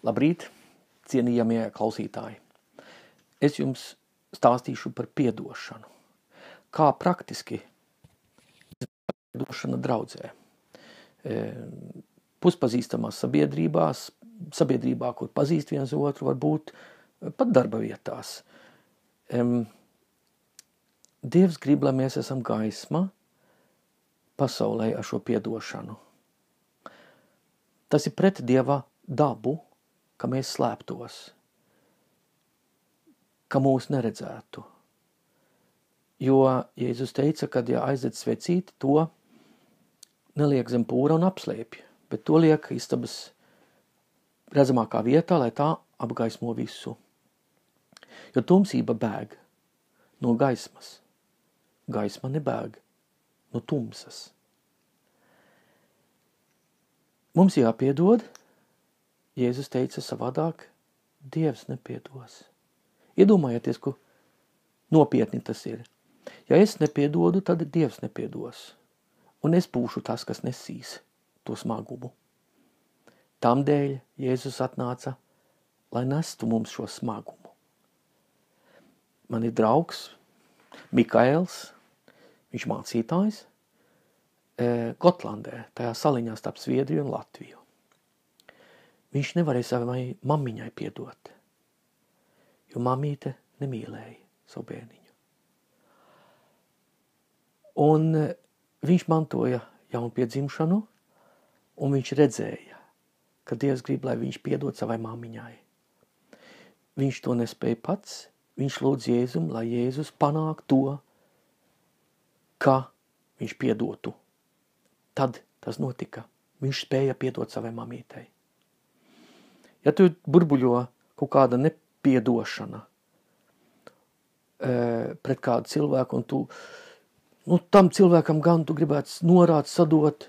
Labrīt, cienījamie klausītāji! Es jums stāstīšu par piedošanu. Kā praktiski piedošana draudzē. Puspazīstamās sabiedrībā, kur pazīst viens otru, varbūt pat darba vietās. Dievs grib, lai mēs esam gaisma pasaulē ar šo piedošanu. Tas ir pret Dieva dabu, ka mēs slēptos, ka mūs neredzētu. Jo Jēzus teica, kad ja aizdedz svecīti, to neliek zem pūra un apslēpj, bet to liek istabas redzamākā vietā, lai tā apgaismo visu. Jo tumsība bēg no gaismas, gaisma nebēg no tumsas. Mums jāpiedod, Jēzus teica savādāk, Dievs nepiedos. Iedomājieties, ko nopietni tas ir. Ja es nepiedodu, tad Dievs nepiedos. Un es būšu tas, kas nesīs to smagumu. Tādēļ Jēzus atnāca, lai nestu mums šo smagumu. Man ir draugs, Mikaels, viņš mācītājs, Gotlandē, tajā saliņā starp Zviedriju un Latviju. Viņš nevarēja savai mammiņai piedot, jo mammīte nemīlēja savu bērniņu. Un viņš mantoja jaunpiedzimšanu, un viņš redzēja, ka Dievs grib, lai viņš piedod savai mammiņai. Viņš to nespēja pats, viņš lūdz Jēzum, lai Jēzus panāk to, ka viņš piedotu. Tad tas notika. Viņš spēja piedot savai mamītei. Ja tu burbuļo kaut kāda nepiedošana pret kādu cilvēku, un tu tam cilvēkam gan tu gribētu norāt, sadot,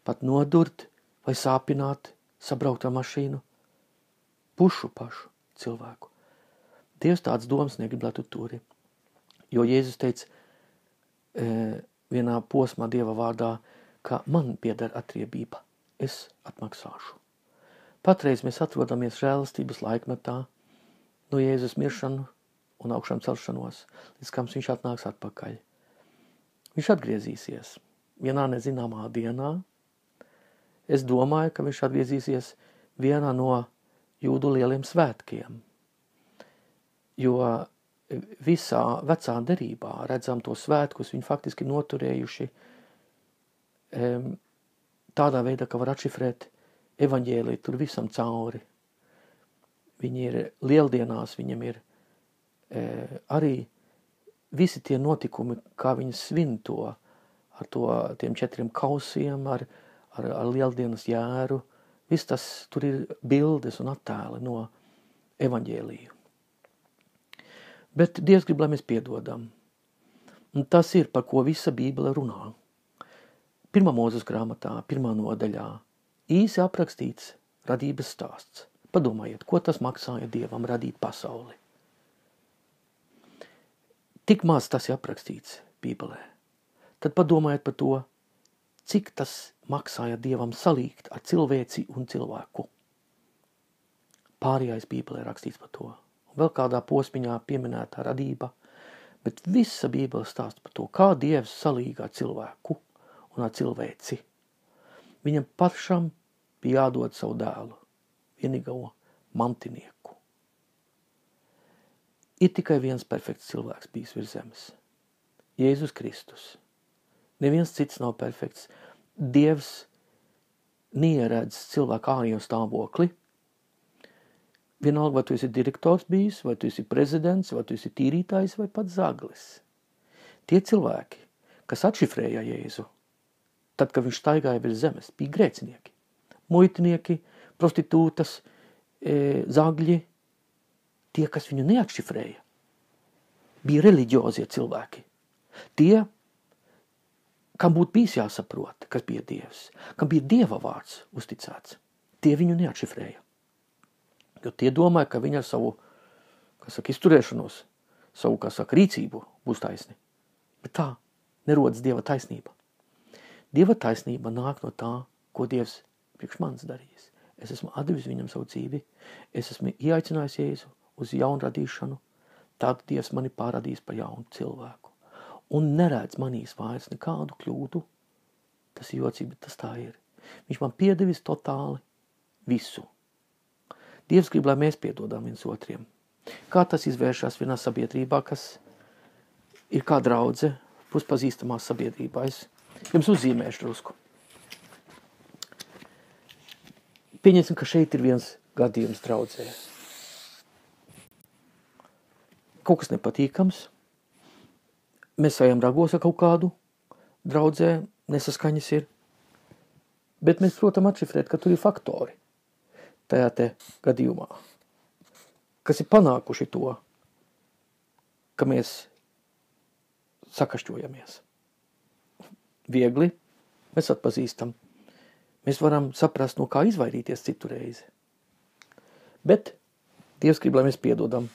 pat nodurt vai sāpināt, sabraukt ar mašīnu, pašu cilvēku. Dievs tāds domas negrib, lai tu turi. Jo Jēzus teica vienā posmā Dieva vārdā, ka man pieder atriebība, es atmaksāšu. Patreiz mēs atrodamies žēlastības laikmetā no Jēzus miršanu un augšām celšanos, līdz kam viņš atnāks atpakaļ. Viņš atgriezīsies vienā nezināmā dienā. Es domāju, ka viņš atgriezīsies vienā no jūdu lieliem svētkiem, jo visā vecā derībā redzam to svētkus, viņi faktiski noturējuši tādā veidā, ka var atšifrēt evaņģēliju tur visam cauri. Viņi ir lieldienās, viņam ir arī visi tie notikumi, kā viņi svin to, ar tiem 4 kausiem, ar lieldienas jēru. Viss tas, tur ir bildes un attēli no evaņģēliju. Bet Dievs grib, lai mēs piedodam. Un tas ir, par ko visa Bībele runā. 1. Mūzes grāmatā, 1. nodaļā, īsi aprakstīts radības stāsts. Padomājiet, ko tas maksāja Dievam radīt pasauli. Tik maz tas ir aprakstīts Bībelē. Tad padomājiet par to, cik tas maksāja Dievam salīgt ar cilvēci un cilvēku. Pārējais Bībelē rakstīts par to. Un vēl kādā posmiņā pieminētā radība, bet visa Bībele stāsta par to, kā Dievs salīga ar cilvēku un ar cilvēci. Viņam pašam bija jādod savu dēlu, vienīgo mantinieku. Ir tikai viens perfekts cilvēks bijis virs zemes. Jēzus Kristus. Neviens cits nav perfekts. Dievs neieredz cilvēku ārējo stāvokli. Vienalga, vai tu esi direktors bijis, vai tu esi prezidents, vai tu esi tīrītājs, vai pat zaglis. Tie cilvēki, kas atšifrēja Jēzu, tad, kad viņš staigāja virs zemes, bija grēcinieki. Muitinieki, prostitūtas, zagļi, tie, kas viņu neatšifrēja, bija reliģiozie cilvēki. Tie, kam būtu bijis jāsaprot, kas bija Dievs, kam bija Dieva vārds uzticēts, tie viņu neatšifrēja. Jo tie domāja, ka viņi ar savu, izturēšanos, savu, rīcību būs taisni. Bet tā nerodas Dieva taisnība. Dieva taisnība nāk no tā, ko Dievs priekš manis darījis. es esmu atdevis viņam savu dzīvi, es esmu ieaicinājis Jēzu uz jaunu radīšanu, tad Dievs mani pārradīs par jaunu cilvēku. Un neredz manīs vairs nekādu kļūdu, tas ir jocīgi, bet tas tā ir. Viņš man piedevis totāli visu. Dievs grib, lai mēs piedodam viens otriem. Kā tas izvēršas vienā sabiedrībā, kas ir kā draudze, puspazīstamā sabiedrībā. Es jums uzzīmēšu drusku. Pieņemsim, ka šeit ir viens gadījums draudzē. Kaut kas nepatīkams. Mēs ejam ragos ar kaut kādu draudzē, nesaskaņas ir. Bet mēs, protams, atšifrēt, ka tur ir faktori tajā te gadījumā, kas ir panākuši to, ka mēs sakašķojamies. Viegli mēs atpazīstam. Mēs varam saprast, no kā izvairīties citu reizi. Bet Dievs grib, lai mēs piedodam.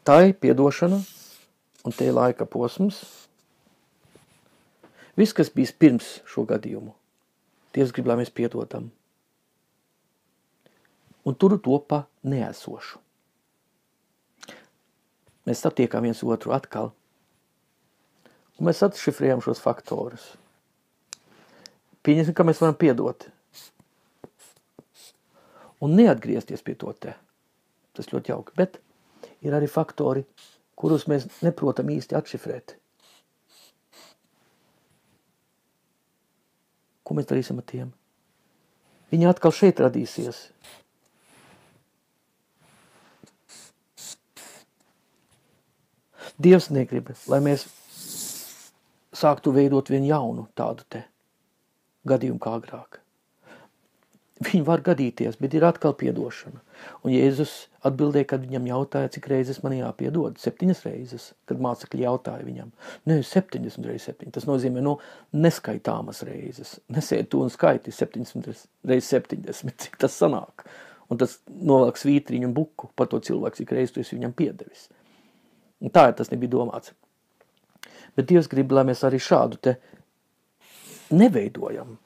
Tā ir piedošana, un te ir laika posms. Viss, kas bijis pirms šo gadījumu, Dievs grib, lai mēs piedodam. Un tur topā neesošu. Mēs satiekam viens otru atkal, un mēs atšifrējam šos faktorus. Pieņemsim, ka mēs varam piedot. Un neatgriezties pie to te. Tas ļoti jauki, bet ir arī faktori, kurus mēs neprotam īsti atšifrēt. Ko mēs darīsim ar tiem? Viņi atkal šeit radīsies. Dievs negrib, lai mēs sāktu veidot vienu jaunu tādu te gadījumu kā agrāk. Viņi var gadīties, bet ir atkal piedošana. Un Jēzus atbildēja, kad viņam jautāja, cik reizes man jāpiedod. 7 reizes, kad mācekļi jautāja viņam. Ne, 70 reizes 7. Tas nozīmē, neskaitāmas reizes. Nesēd tu un skaiti 70 reizes 70, cik tas sanāk. Un tas novelk svītriņu un buku par to cilvēku, cik reizes tu esi viņam piedevis. Un tā tas nebija domāts. Bet Dievs grib, lai mēs arī šādu te neveidojam.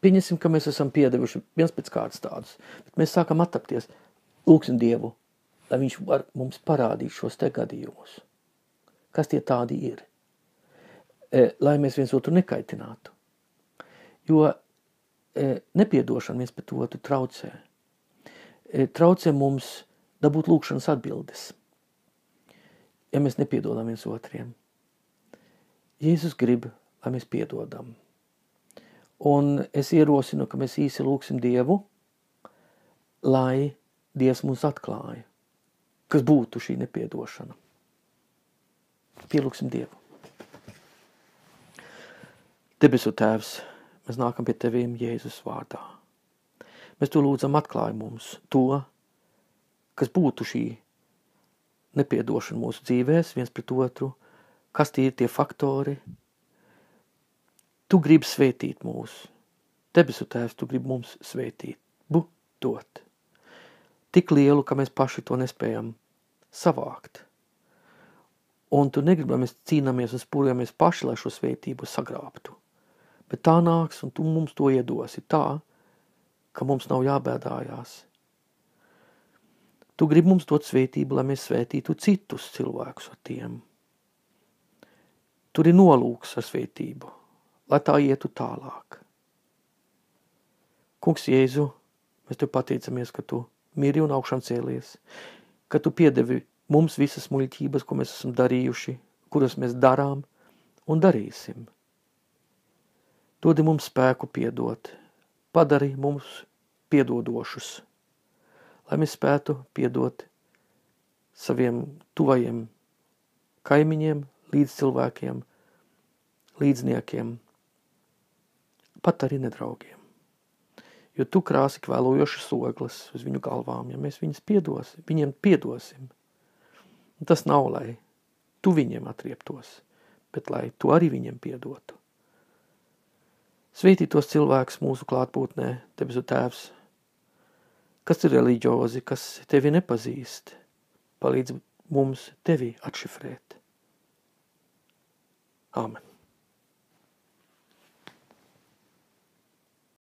Pieņemsim, ka mēs esam piedevuši viens pēc kārtas tādus, bet mēs sākam attapties. Lūksim Dievu, lai viņš var mums parādīt šos te gadījumus. Kas tie tādi ir? Lai mēs viens otru nekaitinātu. Jo nepiedošana viens pret otru traucē. Traucē mums dabūt lūkšanas atbildes, ja mēs nepiedodam viens otriem. Jēzus grib, lai mēs piedodam. Un es ierosinu, ka mēs īsi lūksim Dievu, lai Dievs mums atklāja, kas būtu šī nepiedošana. Pielūksim Dievu. Debesu Tēvs, mēs nākam pie Teviem Jēzus vārdā. Mēs to lūdzam atklāj mums to, kas būtu šī nepiedošana mūsu dzīvēs, viens pret otru, kas tie ir tie faktori. Tu gribi svētīt mūs. Debesu Tēvs, tu gribi mums svētīt. Dot. Tik lielu, ka mēs paši to nespējam savākt. Un tu negribi, lai mēs cīnāmies un spūrjamies paši, lai šo svētību sagrābtu. Bet tā nāks, un tu mums to iedosi tā, ka mums nav jābēdājās. Tu gribi mums dot svētību, lai mēs svētītu citus cilvēkus ar tiem. Tur ir nolūks ar svētību, lai tā ietu tālāk. Kungs Jēzu, mēs tev pateicamies, ka tu miri un augšām cēlies, ka tu piedevi mums visas muļķības, ko mēs esam darījuši, kuras mēs darām un darīsim. Dodi mums spēku piedot, padari mums piedodošus, lai mēs spētu piedot saviem tuvajiem kaimiņiem, līdzcilvēkiem, līdzniekiem, pat arī nedraugiem. Jo tu krāsi kvēlojošas ogles uz viņu galvām, ja mēs viņiem piedosim. Un tas nav, lai tu viņiem atrieptos, bet lai tu arī viņiem piedotu. Svētī tos cilvēkus mūsu klātbūtnē, debesu Tēvs, kas ir reliģiozi, kas tevi nepazīst, palīdz mums tevi atšifrēt. Āmen.